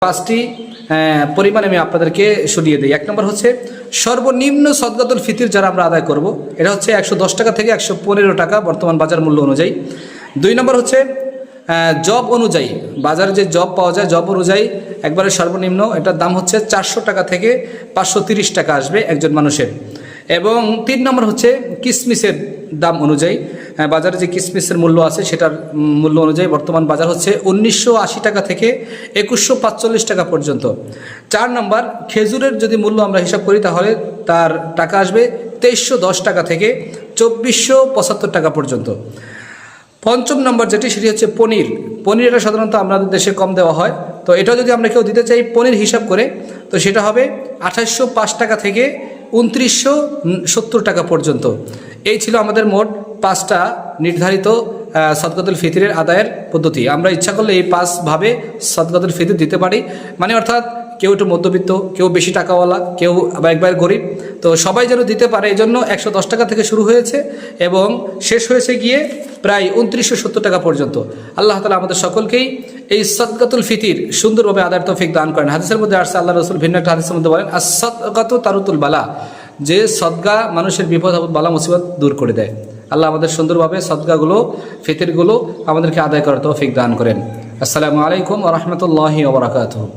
পাঁচটি পরিমাণ আমি আপনাদেরকে শুনিয়ে দিই। এক নম্বর হচ্ছে সর্বনিম্ন সদকাতুল ফিতির যারা আমরা আদায় করব, এটা হচ্ছে 110 টাকা থেকে 115 টাকা বর্তমান বাজার মূল্য অনুযায়ী। 2 নম্বর হচ্ছে জব অনুযায়ী, বাজারে যে জব পাওয়া যায় জব অনুযায়ী একবারে সর্বনিম্ন এটার দাম হচ্ছে 400 টাকা থেকে 530 টাকা আসবে একজন মানুষের। এবং 3 নম্বর হচ্ছে কিসমিসের দাম অনুযায়ী, বাজারে যে কিসমিসের মূল্য আছে সেটার মূল্য অনুযায়ী বর্তমান বাজার হচ্ছে 1980 টাকা থেকে 2145 টাকা পর্যন্ত। 4 নম্বর খেজুরের যদি মূল্য আমরা হিসাব করি তাহলে তার টাকা আসবে 2310 টাকা থেকে 2475 টাকা পর্যন্ত। 5ম নম্বর যেটি সেটি হচ্ছে পনির। পনির এটা সাধারণত আমাদের দেশে কম দেওয়া হয়, তো এটা যদি আমরা কেউ দিতে চাই পনির হিসাব করে তো সেটা হবে 2805 টাকা থেকে 2970 টাকা পর্যন্ত। এই ছিল আমাদের মোট 5টা নির্ধারিত সদকাতুল ফিতরের আদায়ের পদ্ধতি। আমরা ইচ্ছা করলে এই 5 ভাবে সদকাতুল ফিতর দিতে পারি, মানে অর্থাৎ কেউ একটু মধ্যবিত্ত, কেউ বেশি টাকাওয়ালা, কেউ আবার একবার গরিব, তো সবাই যেন দিতে পারে এই জন্য 110 টাকা থেকে শুরু হয়েছে এবং শেষ হয়েছে গিয়ে প্রায় 2970 টাকা পর্যন্ত। আল্লাহ তাআলা আমাদের সকলকেই এই সদকাতুল ফিতির সুন্দরভাবে আদায়ের তৌফিক দান করেন। হাদিসের মধ্যে আসছে, আল্লাহ রাসূল ভিন্ন একটা হাদিসের মধ্যে বলেন, আস-সাদকাতু তারুতুল বালা, যে সদকা মানুষের বিপদ আপদ বালা মুসিবত দূর করে দেয়। আল্লাহ আমাদের সুন্দরভাবে সদকাগুলো ফিতিরগুলো আমাদেরকে আদায় করার তৌফিক দান করেন। আসসালামু আলাইকুম ওয়া রাহমাতুল্লাহি ওয়া বারাকাতুহু।